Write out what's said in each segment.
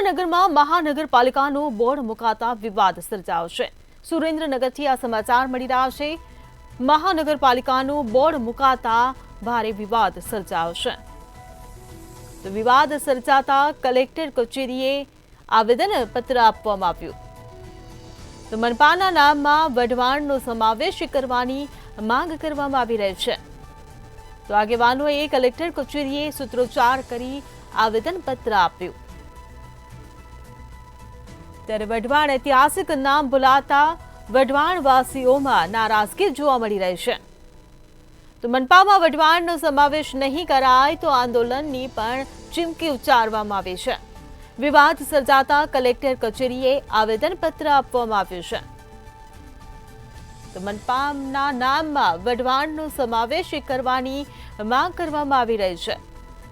સુરેન્દ્રનગરમાં મહાનગરપાલિકાનું બોર્ડ મુકાતા વિવાદ સર્જાયો છે। સુરેન્દ્રનગરથી આ સમાચાર મળી રહ્યા છે। મહાનગરપાલિકાનું બોર્ડ મુકાતા ભારે વિવાદ સર્જાયો છે। તો વિવાદ સર્જાતા કલેક્ટર કચેરીએ આવેદનપત્ર આપવામાં આવ્યું। તો મનપાના નામમાં વઢવાણનો સમાવેશ કરવાની માંગ કરવામાં આવી રહી છે। તો આગેવાનોએ કલેક્ટર કચેરીએ સૂત્રોચ્ચાર કરી આવેદનપત્ર આપ્યું। ત્યારે વઢવાણ ઐતિહાસિક નામ ભૂલાતા વઢવાણવાસીઓમાં નારાજગી જોવા મળી રહી છે। તો મનપામાં વઢવાણનો સમાવેશ નહીં કરાય તો આંદોલનની પણ ચીમકી ઉચ્ચારવામાં આવી છે। વિવાદ સર્જાતા કલેક્ટર કચેરીએ આવેદનપત્ર આપવામાં આવ્યું છે। તો મનપાના નામમાં વઢવાણનો સમાવેશ કરવાની માંગ કરવામાં આવી રહી છે।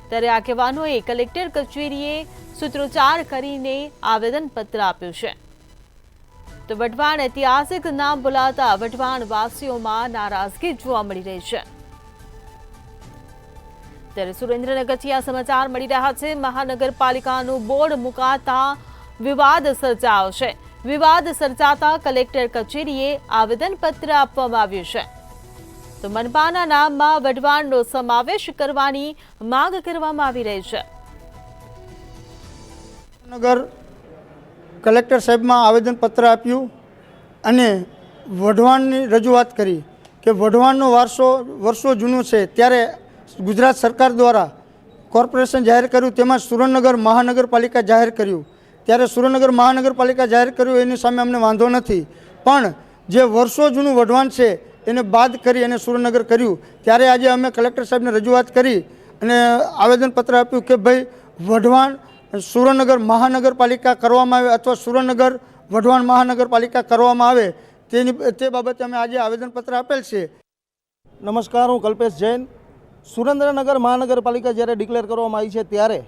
ત્યારે આગેવાનોએ કલેક્ટર કચેરીએ સૂત્રોચ્ચાર કરીને આવેદનપત્ર આપ્યું છે। તો વઢવાણ ઐતિહાસિક નામ બોલાતા વઢવાણવાસીઓમાં નારાજગી જોવા મળી રહી છે। ત્યારે સુરેન્દ્રનગરથી આ સમાચાર મળી રહ્યા છે। મહાનગરપાલિકાનું બોર્ડ મુકાતા વિવાદ સર્જાયો છે। વિવાદ સર્જાતા કલેક્ટર કચેરીએ આવેદનપત્ર આપવામાં આવ્યું છે। તો મનપાના નામમાં વઢવાણનો સમાવેશ કરવાની માંગ કરવામાં આવી રહી છે। નગર કલેક્ટર સાહેબમાં આવેદનપત્ર આપ્યું અને વઢવાણની રજૂઆત કરી કે વઢવાણનો વારસો વર્ષો જૂનું છે। ત્યારે ગુજરાત સરકાર દ્વારા કોર્પોરેશન જાહેર કર્યું, તેમાં સુરેન્દ્રનગર મહાનગરપાલિકા જાહેર કર્યું। ત્યારે સુરેન્દ્રનગર મહાનગરપાલિકા જાહેર કર્યું એની સામે અમને વાંધો નથી, પણ જે વર્ષો જૂનું વઢવાણ છે એને બાદ કરી અને સુરેન્દ્રનગર કર્યું। ત્યારે આજે અમે કલેક્ટર સાહેબને રજૂઆત કરી અને આવેદનપત્ર આપ્યું કે ભાઈ વઢવાણ સુરેન્દ્રનગર મહાનગરપાલિકા કરવામાં આવે અથવા સુરેન્દ્રનગર વઢવાણ મહાનગરપાલિકા કરવામાં આવે તે બાબતે અમે આજે આવેદનપત્ર આપેલ છે। નમસ્કાર, હું કલ્પેશ જૈન। સુરેન્દ્રનગર મહાનગરપાલિકા જ્યારે ડિક્લેર કરવામાં આવી છે ત્યારે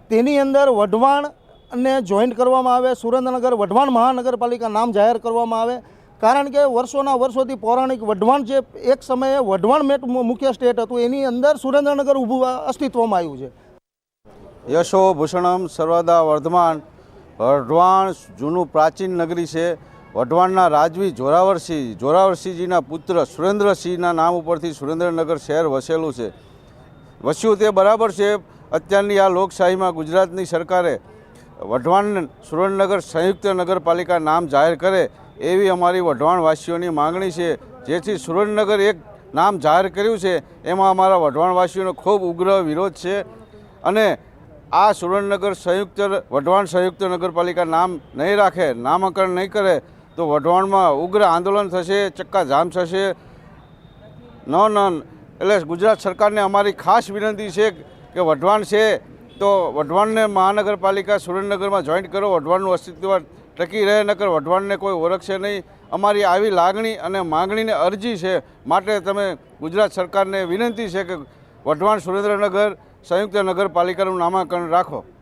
તેની અંદર વઢવાણને જોઈન્ટ કરવામાં આવે, સુરેન્દ્રનગર વઢવાણ મહાનગરપાલિકા નામ જાહેર કરવામાં આવે। કારણ કે વર્ષોના વર્ષોથી પૌરાણિક વઢવાણ જે એક સમયે વઢવાણ મુખ્ય સ્ટેટ હતું એની અંદર સુરેન્દ્રનગર ઊભું અસ્તિત્વમાં આવ્યું છે। યશો ભૂષણમ સર્વદા વર્ધમાન। વઢવાણ જૂનું પ્રાચીન નગરી છે। વઢવાણના રાજવી જોરાવરસિંહજીના પુત્ર સુરેન્દ્રસિંહના નામ ઉપરથી સુરેન્દ્રનગર શહેર વસેલું છે। વસ્યું તે બરાબર છે। અત્યારની આ લોકશાહીમાં ગુજરાતની સરકારે વઢવાણ સુરેન્દ્રનગર સંયુક્ત નગરપાલિકા નામ જાહેર કરે એવી અમારી વઢવાણવાસીઓની માંગણી છે। જેથી સુરેન્દ્રનગર એક નામ જાહેર કર્યું છે એમાં અમારા વઢવાણવાસીઓનો ખૂબ ઉગ્ર વિરોધ છે અને આ સુરેન્દ્રનગર વઢવાણ સંયુક્ત નગરપાલિકા નામ નહીં રાખે, નામકરણ નહીં કરે તો વઢવાણમાં ઉગ્ર આંદોલન થશે, ચક્કાજામ થશે। એટલે ગુજરાત સરકારને અમારી ખાસ વિનંતી છે કે વઢવાણ છે તો વઢવાણને મહાનગરપાલિકા સુરેન્દ્રનગરમાં જોઈન્ટ કરો, વઢવાણનું અસ્તિત્વ ટકી રહે, નકર વઢવાણને કોઈ ઓળખશે નહીં। અમારી આવી લાગણી અને માંગણીને અરજી છે, માટે તમે ગુજરાત સરકારને વિનંતી છે કે વઢવાણ સુરેન્દ્રનગર સંયુક્ત નગરપાલિકાનું નામાંકન રાખો।